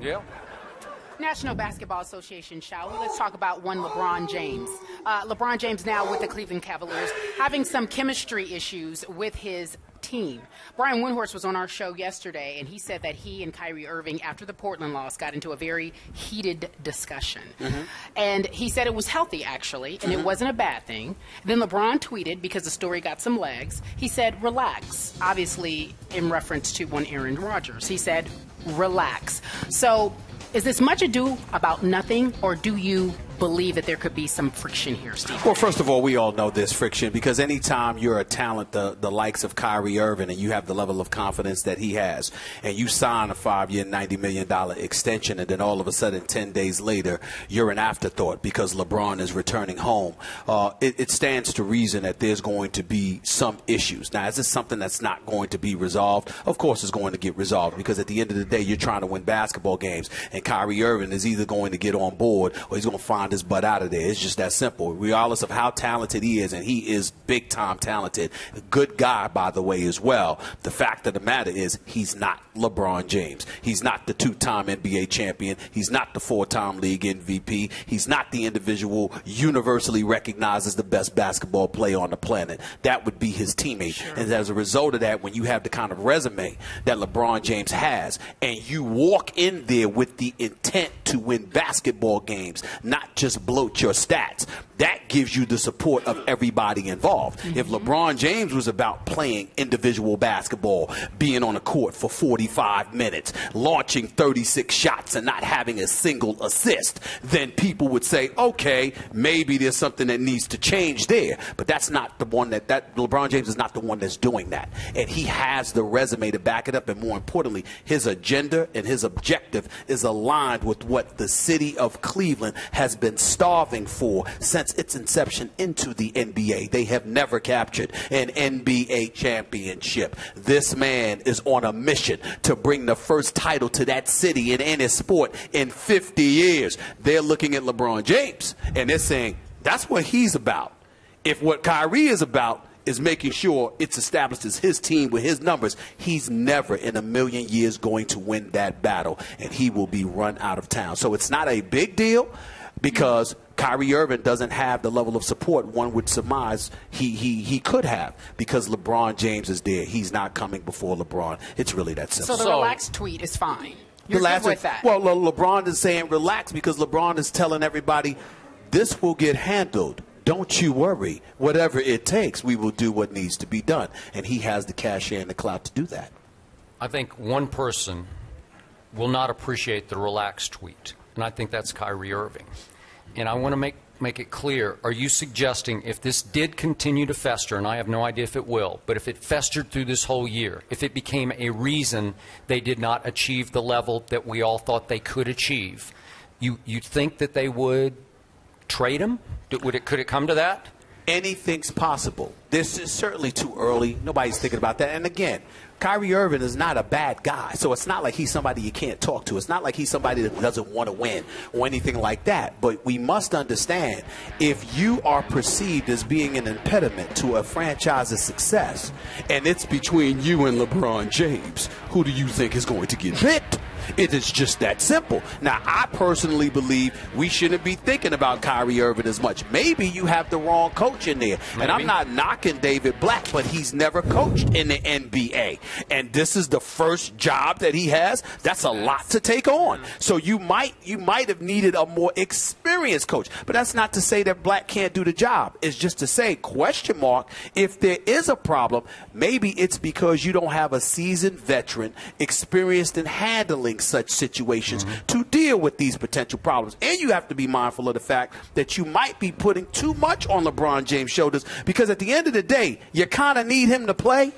Yeah. National Basketball Association, shall we? Let's talk about one LeBron James. LeBron James now with the Cleveland Cavaliers, having some chemistry issues with his team. Brian Windhorst was on our show yesterday, and he said that he and Kyrie Irving, after the Portland loss, got into a very heated discussion. And he said it was healthy, actually, and it wasn't a bad thing. Then LeBron tweeted, because the story got some legs, he said, relax, obviously in reference to one Aaron Rodgers. He said, relax. So is this much ado about nothing, or do you believe that there could be some friction here, Steve? Well, first of all, we all know there's friction because anytime you're a talent, the likes of Kyrie Irving, and you have the level of confidence that he has, and you sign a 5-year, $90 million extension, and then all of a sudden 10 days later, you're an afterthought because LeBron is returning home, it stands to reason that there's going to be some issues. Now, is this something that's not going to be resolved? Of course it's going to get resolved because at the end of the day, you're trying to win basketball games, and Kyrie Irving is either going to get on board or he's going to find his butt out of there. It's just that simple. Regardless of how talented he is, and he is big-time talented, a good guy, by the way, as well, the fact of the matter is he's not LeBron James. He's not the two-time NBA champion. He's not the 4-time league MVP. He's not the individual universally recognized as the best basketball player on the planet. That would be his teammate. Sure. And as a result of that, when you have the kind of resume that LeBron James has, and you walk in there with the intent to win basketball games, not just bloat your stats, that gives you the support of everybody involved. If LeBron James was about playing individual basketball, being on a court for 45 minutes, launching 36 shots and not having a single assist, then people would say, okay, maybe there's something that needs to change there. But that's not the one that LeBron James is not the one that's doing that. And he has the resume to back it up. And more importantly, his agenda and his objective is aligned with what the city of Cleveland has been starving for since its inception into the NBA. They have never captured an NBA championship. This man is on a mission to bring the first title to that city in any sport in 50 years. They're looking at LeBron James, and they're saying that's what he's about. If what Kyrie is about is making sure it's established as his team with his numbers, he's never in a million years going to win that battle, and he will be run out of town. So it's not a big deal because Kyrie Irving doesn't have the level of support one would surmise he could have because LeBron James is there. He's not coming before LeBron. It's really that simple. So the relaxed tweet is fine. You're good with that. Well, LeBron is saying relax because LeBron is telling everybody this will get handled. Don't you worry. Whatever it takes, we will do what needs to be done. And he has the cachet and the clout to do that. I think one person will not appreciate the relaxed tweet, and I think that's Kyrie Irving. And I want to make it clear, are you suggesting if this did continue to fester, and I have no idea if it will, but if it festered through this whole year, if it became a reason they did not achieve the level that we all thought they could achieve, you think that they would trade him? Could it come to that? Anything's possible. This is certainly too early. Nobody's thinking about that. And again, Kyrie Irving is not a bad guy. So it's not like he's somebody you can't talk to. It's not like he's somebody that doesn't want to win or anything like that. But we must understand, if you are perceived as being an impediment to a franchise's success, and it's between you and LeBron James, who do you think is going to get picked? It is just that simple. Now, I personally believe we shouldn't be thinking about Kyrie Irving as much. Maybe you have the wrong coach in there. Maybe. And I'm not knocking David Black, but he's never coached in the NBA. And this is the first job that he has. That's a lot to take on. So you might have needed a more experienced coach. But that's not to say that Black can't do the job. It's just to say, question mark, if there is a problem, maybe it's because you don't have a seasoned veteran experienced in handling such situations to deal with these potential problems. And you have to be mindful of the fact that you might be putting too much on LeBron James' shoulders because at the end of the day, you kind of need him to play.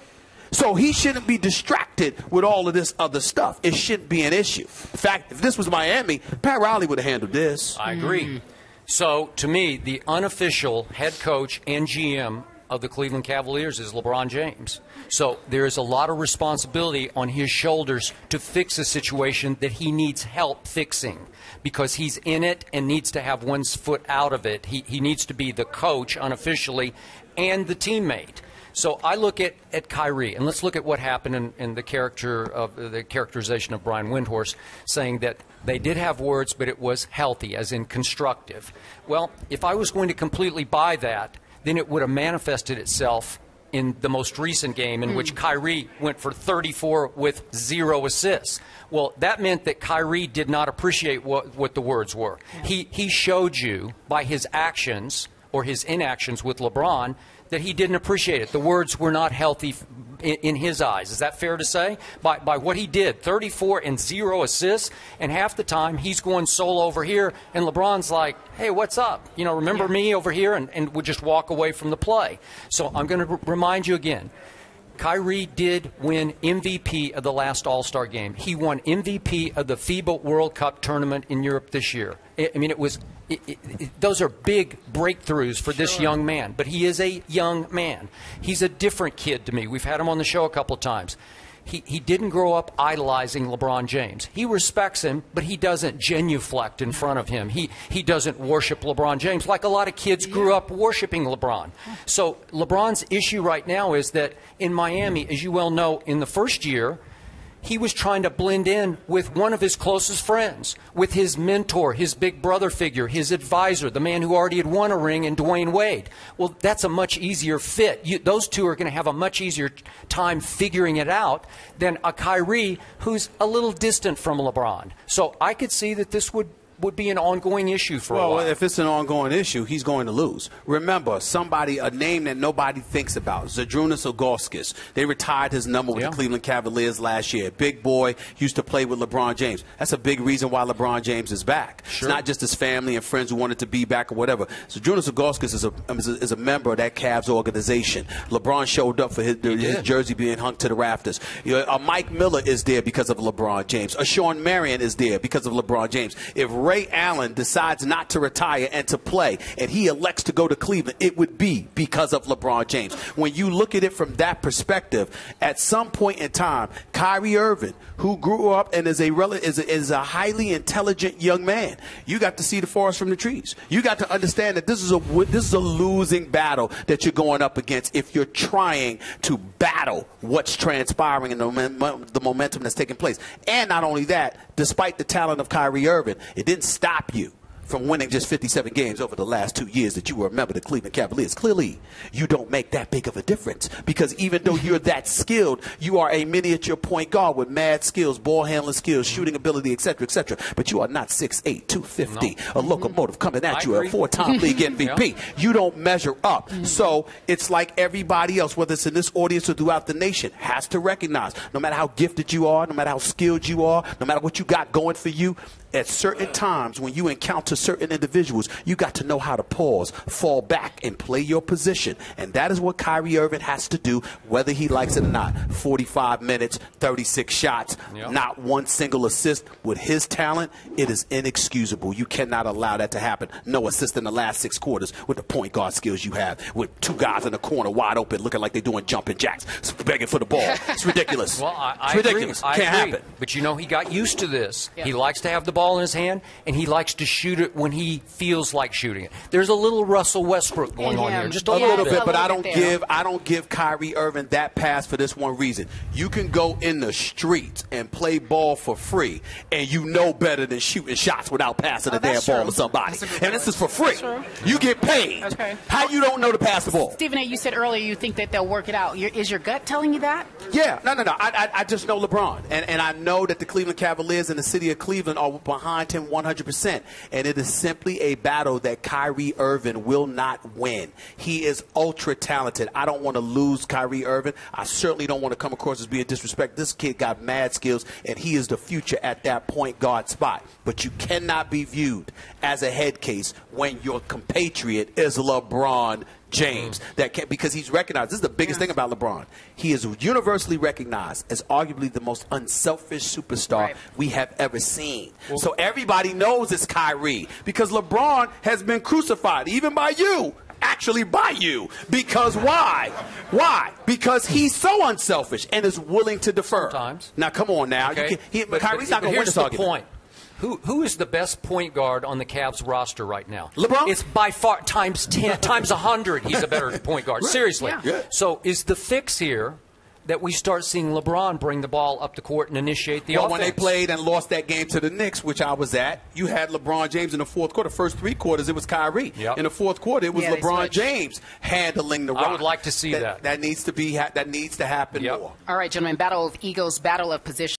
So he shouldn't be distracted with all of this other stuff. It shouldn't be an issue. In fact, if this was Miami, Pat Riley would have handled this. I agree. So to me, the unofficial head coach and GM of the Cleveland Cavaliers is LeBron James. So there is a lot of responsibility on his shoulders to fix a situation that he needs help fixing because he's in it and needs to have one's foot out of it. He needs to be the coach unofficially and the teammate. So I look at Kyrie, and let's look at what happened in the characterization of Brian Windhorst, saying that they did have words, but it was healthy, as in constructive. Well, if I was going to completely buy that, then it would have manifested itself in the most recent game in which Kyrie went for 34 with 0 assists. Well, that meant that Kyrie did not appreciate what the words were. He showed you by his actions or his inactions with LeBron that he didn't appreciate it. The words were not healthy in his eyes. Is that fair to say? By what he did, 34 and 0 assists, and half the time he's going solo over here, and LeBron's like, hey, what's up? You know, remember me over here, and would just walk away from the play. So I'm going to remind you again, Kyrie did win MVP of the last All-Star game. He won MVP of the FIBA World Cup tournament in Europe this year. I mean, those are big breakthroughs for this young man. But he is a young man. He's a different kid to me. We've had him on the show a couple of times. He didn't grow up idolizing LeBron James. He respects him, but he doesn't genuflect in front of him. He doesn't worship LeBron James like a lot of kids grew up worshiping LeBron. So LeBron's issue right now is that in Miami, as you well know, in the first year, he was trying to blend in with one of his closest friends, with his mentor, his big brother figure, his advisor, the man who already had won a ring in Dwayne Wade. Well, that's a much easier fit. Those two are going to have a much easier time figuring it out than a Kyrie who's a little distant from LeBron. So I could see that this would be an ongoing issue for a while. Well, if it's an ongoing issue, he's going to lose. Remember, a name that nobody thinks about, Zydrunas Ilgauskas. They retired his number with the Cleveland Cavaliers last year. Big boy, used to play with LeBron James. That's a big reason why LeBron James is back. Sure. It's not just his family and friends who wanted to be back or whatever. Zydrunas Ilgauskas is a member of that Cavs organization. LeBron showed up for his jersey being hung to the rafters. Mike Miller is there because of LeBron James. Sean Marion is there because of LeBron James. If Ray Allen decides not to retire and to play, and he elects to go to Cleveland, it would be because of LeBron James. When you look at it from that perspective, at some point in time, Kyrie Irving, who grew up and is a highly intelligent young man, you got to see the forest from the trees. You got to understand that this is a losing battle that you're going up against if you're trying to battle what's transpiring and the momentum that's taking place. And not only that, despite the talent of Kyrie Irving, it didn't stop you from winning just 57 games over the last 2 years that you were a member of the Cleveland Cavaliers. Clearly, you don't make that big of a difference because even though you're that skilled, you are a miniature point guard with mad skills, ball handling skills, shooting ability, etc., but you are not 6'8", 250, a locomotive coming at you, a 4-time league MVP. You don't measure up. So it's like everybody else, whether it's in this audience or throughout the nation, has to recognize, no matter how gifted you are, no matter how skilled you are, no matter what you got going for you, at certain times when you encounter certain individuals, you got to know how to pause, fall back, and play your position. And that is what Kyrie Irving has to do, whether he likes it or not. 45 minutes, 36 shots, not one single assist. With his talent, it is inexcusable. You cannot allow that to happen. No assist in the last 6 quarters with the point guard skills you have, with 2 guys in the corner wide open looking like they're doing jumping jacks, begging for the ball. It's ridiculous. Well, it's ridiculous. I Can't agree. happen. But, you know, he got used to this. He likes to have the ball in his hand, and he likes to shoot it when he feels like shooting it. There's a little Russell Westbrook going on here, just a little bit. But I don't give Kyrie Irving that pass for this one reason. You can go in the streets and play ball for free, and you know better than shooting shots without passing the damn ball to somebody. And this is for free. You get paid. How you don't know to pass the ball? Stephen A., you said earlier you think that they'll work it out. Is your gut telling you that? Yeah. No. I just know LeBron. And I know that the Cleveland Cavaliers and the city of Cleveland are behind him 100%. And it is simply a battle that Kyrie Irving will not win. He is ultra talented. I don't want to lose Kyrie Irving. I certainly don't want to come across as being disrespectful. This kid got mad skills, and he is the future at that point guard spot. But you cannot be viewed as a head case when your compatriot is LeBron James, because he's recognized. This is the biggest thing about LeBron. He is universally recognized as arguably the most unselfish superstar we have ever seen. So everybody knows it's Kyrie because LeBron has been crucified, even by you. Actually by you. Because why? Why? Because he's so unselfish and is willing to defer. Sometimes. Now, come on now. Okay. Kyrie's not going to win this argument. Point. Who is the best point guard on the Cavs roster right now? LeBron? It's by far times 10, times 100. He's a better point guard. Right. Seriously. Yeah. So is the fix here that we start seeing LeBron bring the ball up the court and initiate the offense? When they played and lost that game to the Knicks, which I was at, you had LeBron James in the fourth quarter. First 3 quarters, it was Kyrie. Yep. In the fourth quarter, it was LeBron James handling the rock. I would like to see that. That needs to happen Yep. more. All right, gentlemen, battle of egos, battle of position.